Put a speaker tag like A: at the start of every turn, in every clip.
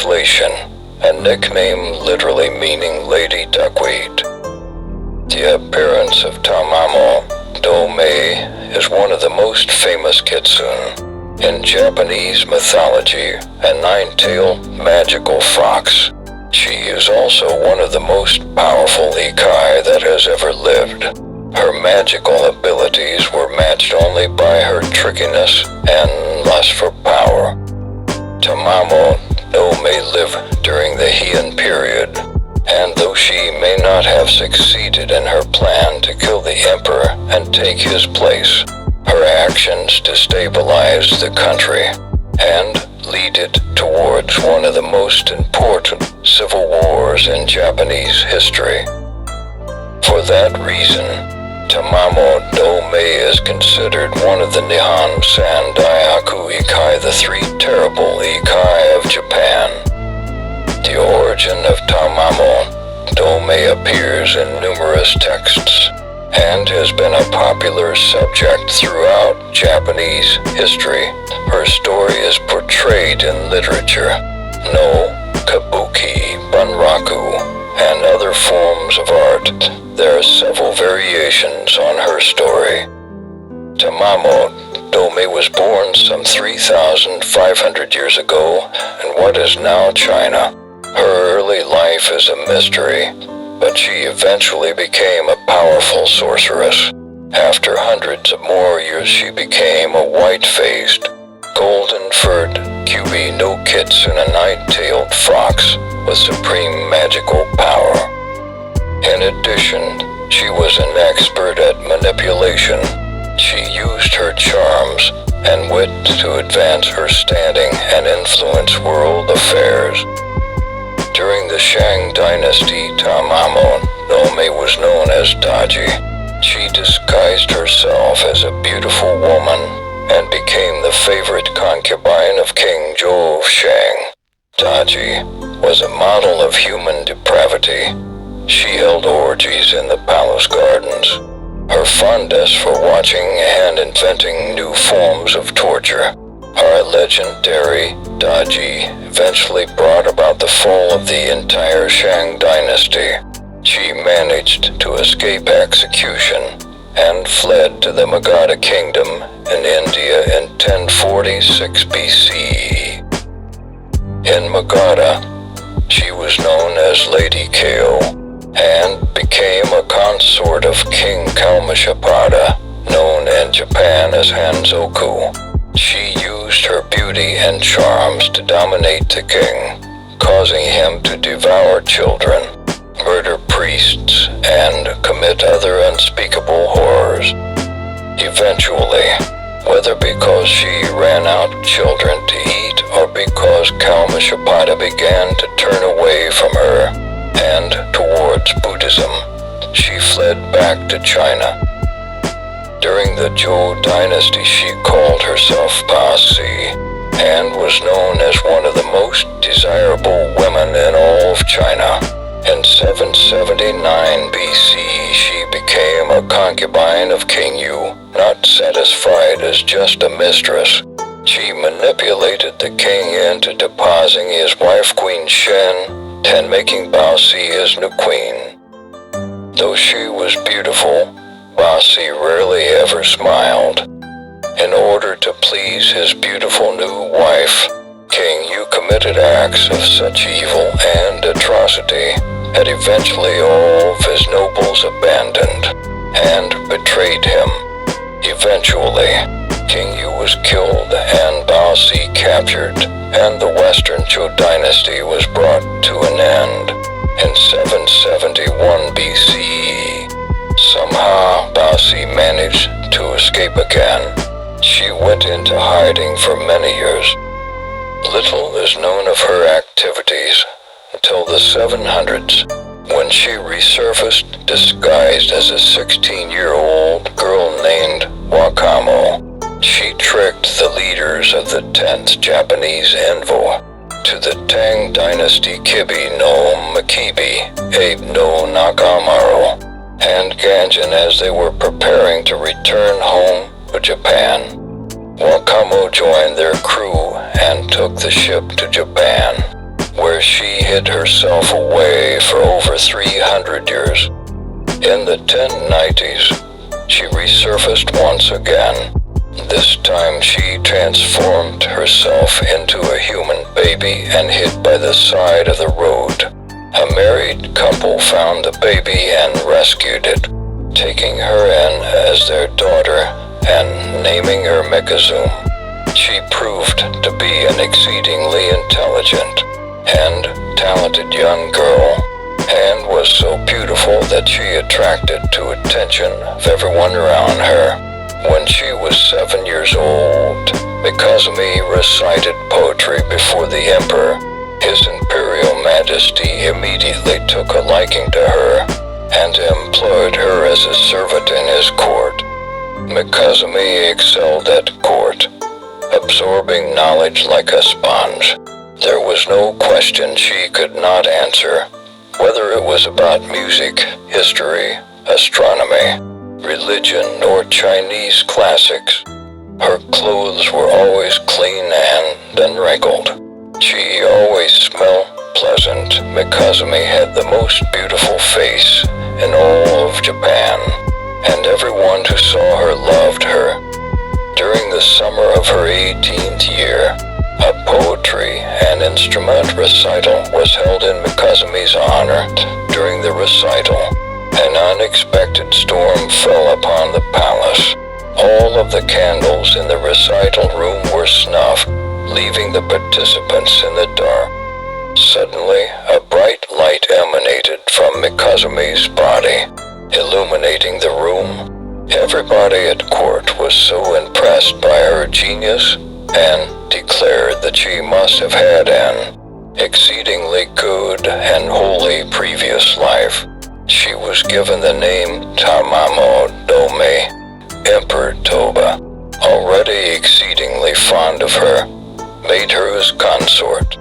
A: translation, a nickname literally meaning Lady Duckweed. The appearance of Tamamo is one of the most famous Kitsune in Japanese mythology, a nine-tailed magical fox. She is also one of the most powerful Yokai that has ever lived. Her magical abilities were matched only by her trickiness and lust for power. Tamamo may live during the Heian period, and though she may not have succeeded in her plan to kill the emperor and take his place, her actions destabilized the country and lead it towards one of the most important civil wars in Japanese history. For that reason, Tamamo is considered one of the Nihon Sandaihaku Yokai, the three terrible Yokai of Japan. The origin of Tamamo appears in numerous texts and has been a popular subject throughout Japanese history. Her story is portrayed in literature, kabuki, bunraku, and other forms of art. There are several variations on her story. Tamamo was born some 3,500 years ago in what is now China. Her early life is a mystery, but she eventually became a powerful sorceress. After hundreds of more years, she became a white-faced, golden-furred Kyubi no Kitsune, a nine-tailed fox with supreme magical power. In addition, she was an expert at manipulation. She used her charms and wit to advance her standing and influence world affairs. During the Shang dynasty, Tamamo was known as Daji. She disguised herself as a beautiful woman and became the favorite concubine of King Zhou of Shang. Daji was a model of human depravity. She held orgies in the palace gardens. Her fondness for watching and inventing new forms of torture. Our legendary Daji eventually brought about the fall of the entire Shang dynasty. She managed to escape execution and fled to the Magadha kingdom in India in 1046 BCE. In Magadha, she was known as Lady Kao and became a consort of King Kalmashapada, known in Japan as Hanzoku. She used her beauty and charms to dominate the king, causing him to devour children, murder priests, and commit other unspeakable horrors. Eventually, whether because she ran out of children to eat or because Kalmashapada began to turn away from her and towards Buddhism, she fled back to China. During the Zhou dynasty, she called herself Basi and was known as one of the most desirable women in all of China. In 779 BC, she became a concubine of King Yu. Not satisfied as just a mistress, she manipulated the king into deposing his wife Queen Shen and making Basi his new queen. Though she was beautiful, Basi rarely ever smiled. In order to please his beautiful new wife, King Yu committed acts of such evil and atrocity that eventually all of his nobles abandoned and betrayed him. Eventually, King Yu was killed and Basi captured, and the Western Zhou dynasty was brought to an end in 771 BCE. Somehow, Basi managed to escape again. She went into hiding for many years. Little is known of her activities until the 700s, when she resurfaced disguised as a 16-year-old girl named Wakamo. She tricked the leaders of the 10th Japanese envoy to the Tang dynasty Kibi no Makibi, Abe no Nakamaru, and Ganjin as they were preparing to return home to Japan. Wakamo joined their crew and took the ship to Japan. where she hid herself away for over 300 years. In the 1090s, she resurfaced once again. This time she transformed herself into a human baby and hid by the side of the road. A married couple found the baby and rescued it, taking her in as their daughter and naming her Mikazum. She proved to be an exceedingly intelligent and talented young girl, and was so beautiful that she attracted to attention of everyone around her. When she was 7 years old, Mikazumi recited poetry before the emperor. His imperial majesty immediately took a liking to her and employed her as a servant in his court. Mikazumi excelled at court, absorbing knowledge like a sponge. There was no question she could not answer, whether it was about music, history, astronomy, religion, or Chinese classics. Her clothes were always clean and unwrinkled. She always smelled pleasant. Mikazumi had the most beautiful face in all of Japan, and everyone who saw her loved her. During the summer of her 18th year, a poetry and instrument recital was held in Mikazumi's honor. During the recital, an unexpected storm fell upon the palace. All of the candles in the recital room were snuffed, leaving the participants in the dark. Suddenly, a bright light emanated from Mikazumi's body, illuminating the room. Everybody at court was so impressed by her genius and declared that she must have had an exceedingly good and holy previous life. She was given the name Tamamo Dome. Emperor Toba, already exceedingly fond of her, made her his consort.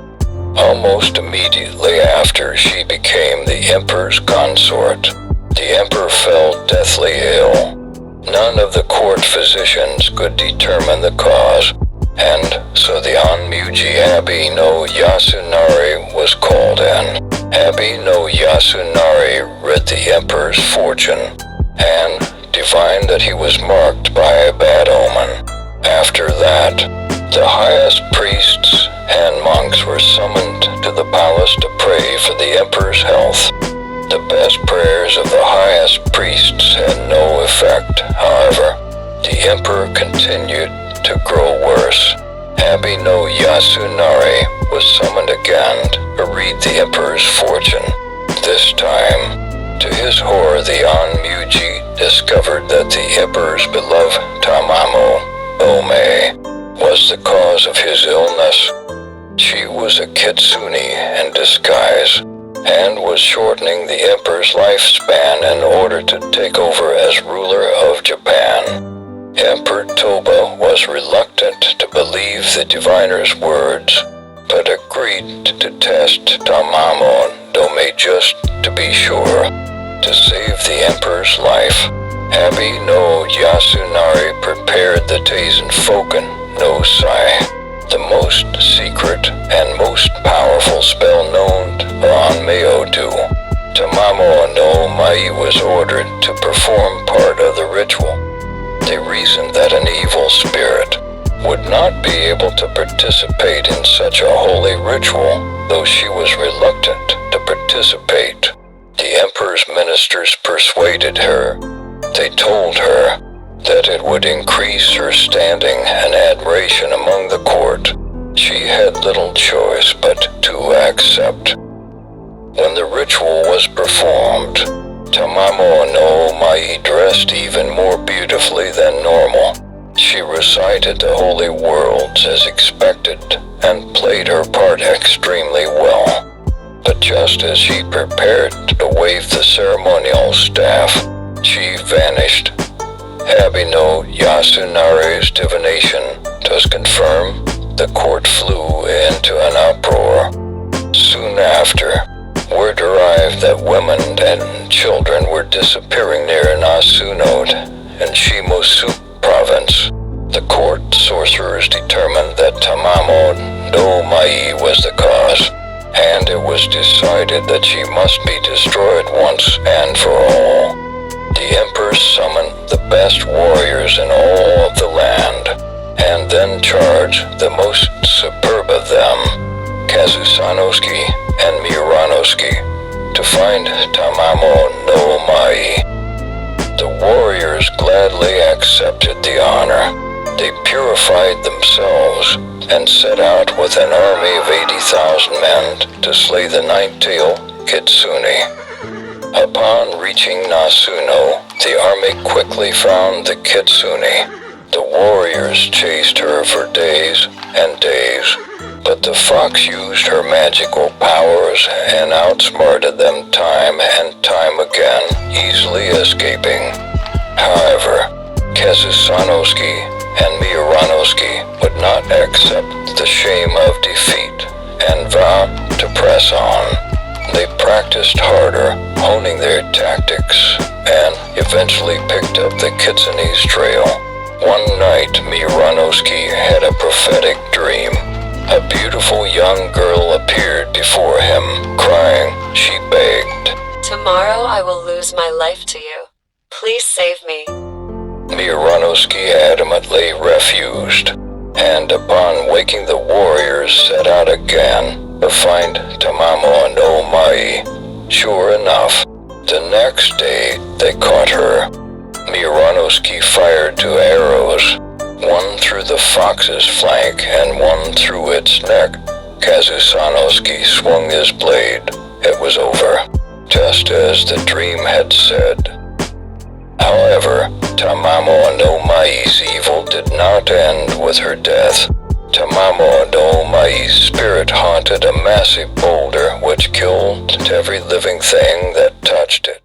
A: Almost immediately after she became the emperor's consort, the emperor fell deathly ill. None of the court physicians could determine the cause, and so the Onmuji Abbey no Yasunari was called in. Abbey no Yasunari read the emperor's fortune and divined that he was marked by a bad omen. After that, the highest priests and monks were summoned to the palace to pray for the emperor's health. The best prayers of the highest priests had no effect, however. The emperor continued to grow worse. Abbey no Yasunari was summoned again to read the emperor's fortune. This time, to his horror, the Onmuji discovered that the emperor's beloved Tamamo Ome was the cause of his illness. She was a Kitsune in disguise and was shortening the emperor's lifespan in order to take over as ruler of Japan. Emperor Toba was reluctant to believe the diviner's words, but agreed to test Tamamo Dome just to be sure. To save the emperor's life, Abbey no Yasunari prepared the Teisenfoken no Sai, the most secret and most powerful spell known on Meodu. Tamamo no Mai was ordered to perform part of the ritual. They reasoned that an evil spirit would not be able to participate in such a holy ritual, though she was reluctant to participate. The emperor's ministers persuaded her. They told her that it would increase her standing and admiration among the court. She had little choice but to accept. When the ritual was performed, Tamamo no Mai dressed even more beautifully than normal. She recited the holy words as expected and played her part extremely well. But just as she prepared to wave the ceremonial staff, she vanished. Abbey no Yasunari's divination does confirm the court flew into an uproar. Soon after, word arrived that women and children were disappearing near Nasunod in Shimosu province. The court sorcerers determined that Tamamo no Mai was the cause. and it was decided that she must be destroyed once and for all. The Emperor summoned the best warriors in all of the land, and then charged the most superb of them, Kazusanosuke and Muranosuke, to find Tamamo no Mai. The warriors gladly accepted the honor. They purified themselves and set out with an army of 80,000 men to slay the nine-tailed Kitsune. Upon reaching Nasuno, the army quickly found the Kitsune. The warriors chased her for days and days, but the fox used her magical powers and outsmarted them time and time again, easily escaping. However, Kazusanosuke and Muranosuke would not accept the shame of defeat and vowed to press on. They practiced harder, honing their tactics, and eventually picked up the Kitsune's trail. One night, Muranosuke had a prophetic dream. A beautiful young girl appeared before him, crying. She begged,
B: "Tomorrow I will lose my life to you. Please save me."
A: Muranosuke adamantly refused, and upon waking the warriors set out again to find Tamamo no Mai. Sure enough, the next day they caught her. Muranosuke fired 2 arrows, one through the fox's flank and one through its neck. Kazusanosuke swung his blade. It was over, just as the dream had said. However, Tamamo no Mai's evil did not end with her death. Tamamo no Mai's spirit haunted a massive boulder which killed every living thing that touched it.